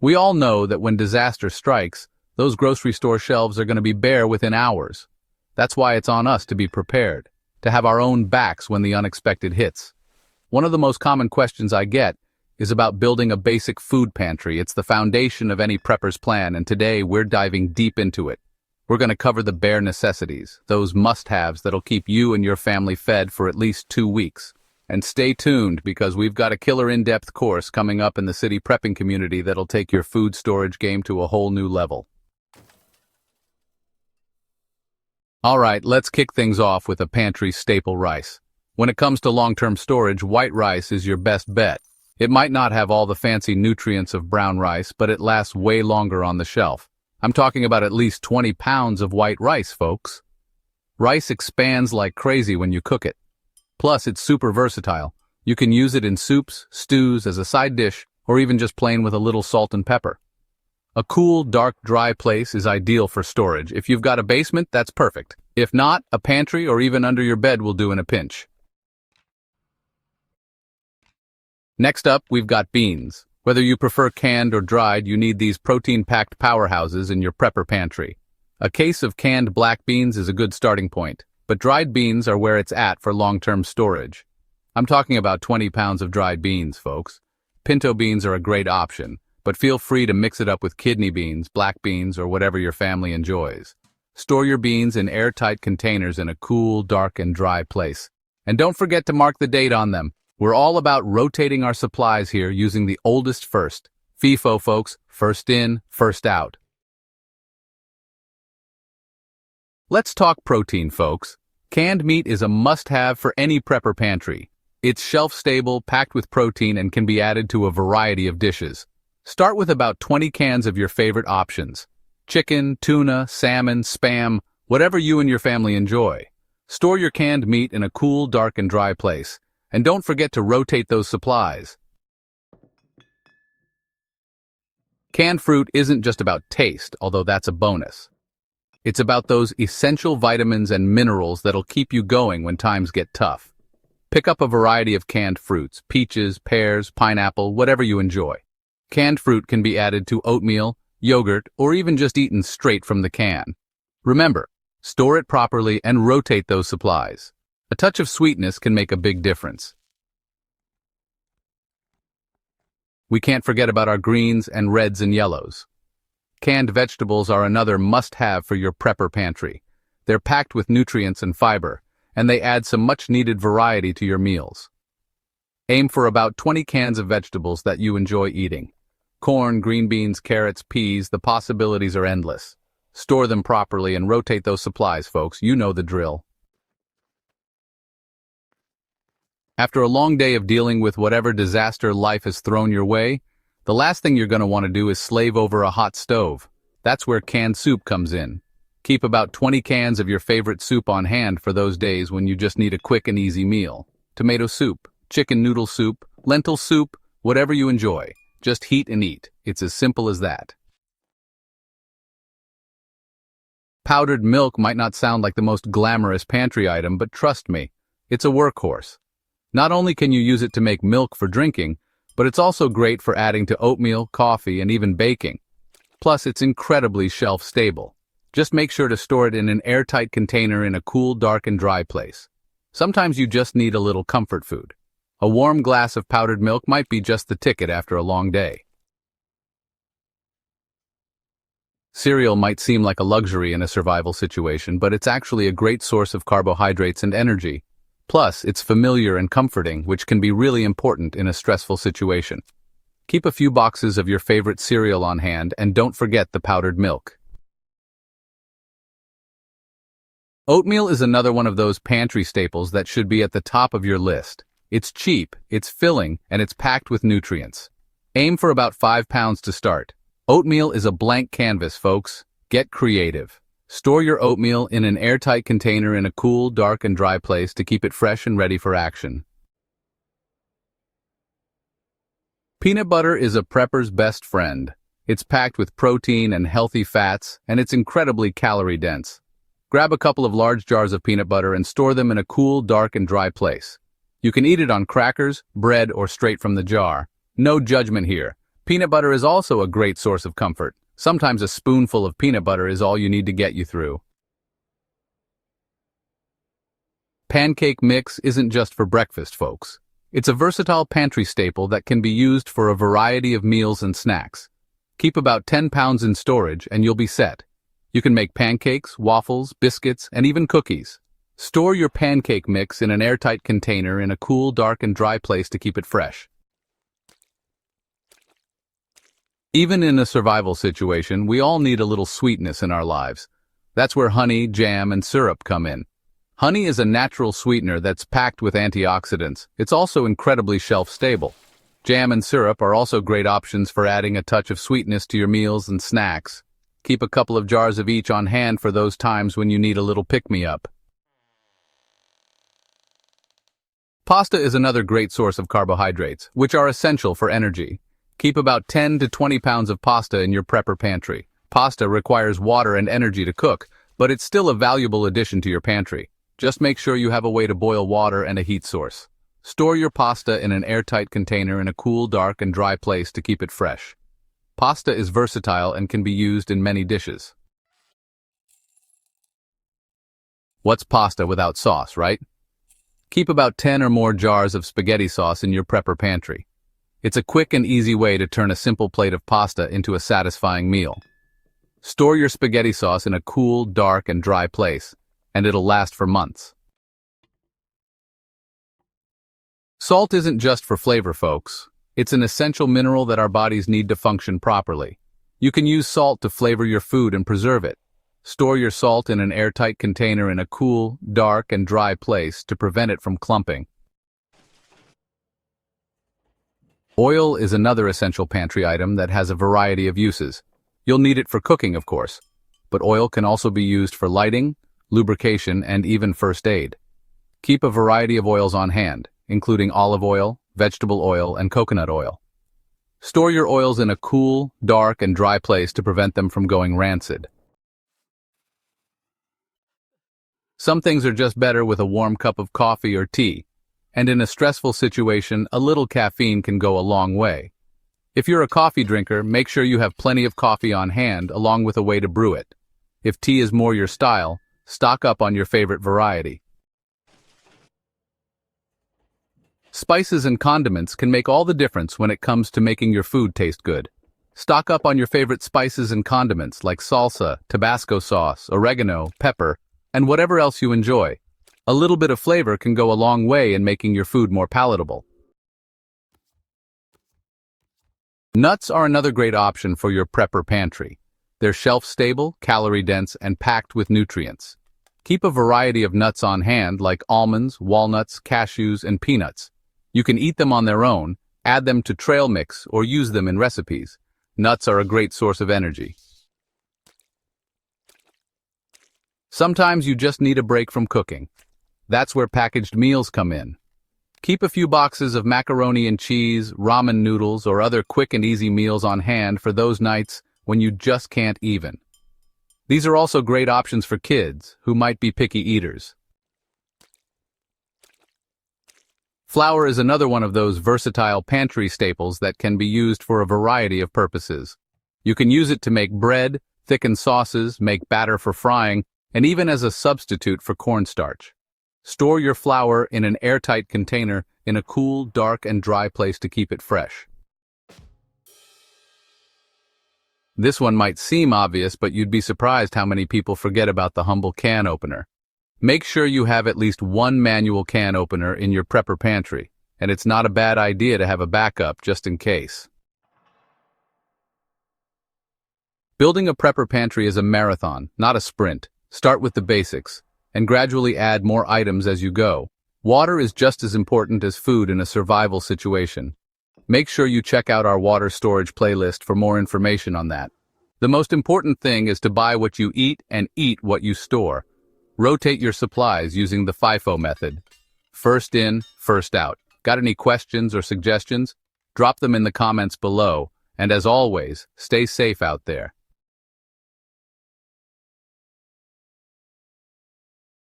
We all know that when disaster strikes, those grocery store shelves are going to be bare within hours. That's why it's on us to be prepared, to have our own backs when the unexpected hits. One of the most common questions I get is about building a basic food pantry. It's the foundation of any prepper's plan, and today we're diving deep into it. We're going to cover the bare necessities, those must-haves that'll keep you and your family fed for at least 2 weeks. And stay tuned, because we've got a killer in-depth course coming up in the city prepping community that'll take your food storage game to a whole new level. Alright, let's kick things off with a pantry staple: rice. When it comes to long-term storage, white rice is your best bet. It might not have all the fancy nutrients of brown rice, but it lasts way longer on the shelf. I'm talking about at least 20 pounds of white rice, folks. Rice expands like crazy when you cook it. Plus, it's super versatile. You can use it in soups, stews, as a side dish, or even just plain with a little salt and pepper. A cool, dark, dry place is ideal for storage. If you've got a basement, that's perfect. If not, a pantry or even under your bed will do in a pinch. Next up, we've got beans. Whether you prefer canned or dried, you need these protein-packed powerhouses in your prepper pantry. A case of canned black beans is a good starting point, but dried beans are where it's at for long-term storage. I'm talking about 20 pounds of dried beans, folks. Pinto beans are a great option, but feel free to mix it up with kidney beans, black beans, or whatever your family enjoys. Store your beans in airtight containers in a cool, dark, and dry place. And don't forget to mark the date on them. We're all about rotating our supplies here, using the oldest first. FIFO, folks, first in, first out. Let's talk protein, folks. Canned meat is a must-have for any prepper pantry. It's shelf-stable, packed with protein, and can be added to a variety of dishes. Start with about 20 cans of your favorite options. Chicken, tuna, salmon, Spam, whatever you and your family enjoy. Store your canned meat in a cool, dark, and dry place. And don't forget to rotate those supplies. Canned fruit isn't just about taste, although that's a bonus. It's about those essential vitamins and minerals that'll keep you going when times get tough. Pick up a variety of canned fruits: peaches, pears, pineapple, whatever you enjoy. Canned fruit can be added to oatmeal, yogurt, or even just eaten straight from the can. Remember, store it properly and rotate those supplies. A touch of sweetness can make a big difference. We can't forget about our greens and reds and yellows. Canned vegetables are another must-have for your prepper pantry. They're packed with nutrients and fiber, and they add some much-needed variety to your meals. Aim for about 20 cans of vegetables that you enjoy eating. Corn, green beans, carrots, peas, the possibilities are endless. Store them properly and rotate those supplies, folks. You know the drill. After a long day of dealing with whatever disaster life has thrown your way, the last thing you're going to want to do is slave over a hot stove. That's where canned soup comes in. Keep about 20 cans of your favorite soup on hand for those days when you just need a quick and easy meal. Tomato soup, chicken noodle soup, lentil soup, whatever you enjoy. Just heat and eat. It's as simple as that. Powdered milk might not sound like the most glamorous pantry item, but trust me, it's a workhorse. Not only can you use it to make milk for drinking, but it's also great for adding to oatmeal, coffee, and even baking. Plus, it's incredibly shelf-stable. Just make sure to store it in an airtight container in a cool, dark, and dry place. Sometimes you just need a little comfort food. A warm glass of powdered milk might be just the ticket after a long day. Cereal might seem like a luxury in a survival situation, but it's actually a great source of carbohydrates and energy. Plus, it's familiar and comforting, which can be really important in a stressful situation. Keep a few boxes of your favorite cereal on hand, and don't forget the powdered milk. Oatmeal is another one of those pantry staples that should be at the top of your list. It's cheap, it's filling, and it's packed with nutrients. Aim for about 5 pounds to start. Oatmeal is a blank canvas, folks. Get creative. Store your oatmeal in an airtight container in a cool, dark, and dry place to keep it fresh and ready for action. Peanut butter is a prepper's best friend. It's packed with protein and healthy fats, and it's incredibly calorie-dense. Grab a couple of large jars of peanut butter and store them in a cool, dark, and dry place. You can eat it on crackers, bread, or straight from the jar. No judgment here. Peanut butter is also a great source of comfort. Sometimes a spoonful of peanut butter is all you need to get you through. Pancake mix isn't just for breakfast, folks. It's a versatile pantry staple that can be used for a variety of meals and snacks. Keep about 10 pounds in storage and you'll be set. You can make pancakes, waffles, biscuits, and even cookies. Store your pancake mix in an airtight container in a cool, dark, and dry place to keep it fresh. Even in a survival situation, we all need a little sweetness in our lives. That's where honey, jam, and syrup come in. Honey is a natural sweetener that's packed with antioxidants. It's also incredibly shelf-stable. Jam and syrup are also great options for adding a touch of sweetness to your meals and snacks. Keep a couple of jars of each on hand for those times when you need a little pick-me-up. Pasta is another great source of carbohydrates, which are essential for energy. Keep about 10 to 20 pounds of pasta in your prepper pantry. Pasta requires water and energy to cook, but it's still a valuable addition to your pantry. Just make sure you have a way to boil water and a heat source. Store your pasta in an airtight container in a cool, dark, and dry place to keep it fresh. Pasta is versatile and can be used in many dishes. What's pasta without sauce, right? Keep about 10 or more jars of spaghetti sauce in your prepper pantry. It's a quick and easy way to turn a simple plate of pasta into a satisfying meal. Store your spaghetti sauce in a cool, dark, and dry place, and it'll last for months. Salt isn't just for flavor, folks. It's an essential mineral that our bodies need to function properly. You can use salt to flavor your food and preserve it. Store your salt in an airtight container in a cool, dark, and dry place to prevent it from clumping. Oil is another essential pantry item that has a variety of uses. You'll need it for cooking, of course, but oil can also be used for lighting, lubrication, and even first aid. Keep a variety of oils on hand, including olive oil, vegetable oil, and coconut oil. Store your oils in a cool, dark, and dry place to prevent them from going rancid. Some things are just better with a warm cup of coffee or tea, and in a stressful situation, a little caffeine can go a long way. If you're a coffee drinker, make sure you have plenty of coffee on hand along with a way to brew it. If tea is more your style, stock up on your favorite variety. Spices and condiments can make all the difference when it comes to making your food taste good. Stock up on your favorite spices and condiments like salsa, Tabasco sauce, oregano, pepper, and whatever else you enjoy. A little bit of flavor can go a long way in making your food more palatable. Nuts are another great option for your prepper pantry. They're shelf-stable, calorie-dense, and packed with nutrients. Keep a variety of nuts on hand like almonds, walnuts, cashews, and peanuts. You can eat them on their own, add them to trail mix, or use them in recipes. Nuts are a great source of energy. Sometimes you just need a break from cooking. That's where packaged meals come in. Keep a few boxes of macaroni and cheese, ramen noodles, or other quick and easy meals on hand for those nights when you just can't even. These are also great options for kids who might be picky eaters. Flour is another one of those versatile pantry staples that can be used for a variety of purposes. You can use it to make bread, thicken sauces, make batter for frying, and even as a substitute for cornstarch. Store your flour in an airtight container in a cool, dark, and dry place to keep it fresh. This one might seem obvious, but you'd be surprised how many people forget about the humble can opener. Make sure you have at least one manual can opener in your prepper pantry, and it's not a bad idea to have a backup just in case. Building a prepper pantry is a marathon, not a sprint. Start with the basics, and gradually add more items as you go. Water is just as important as food in a survival situation. Make sure you check out our water storage playlist for more information on that. The most important thing is to buy what you eat and eat what you store. Rotate your supplies using the FIFO method. First in, first out. Got any questions or suggestions? Drop them in the comments below, and as always, stay safe out there.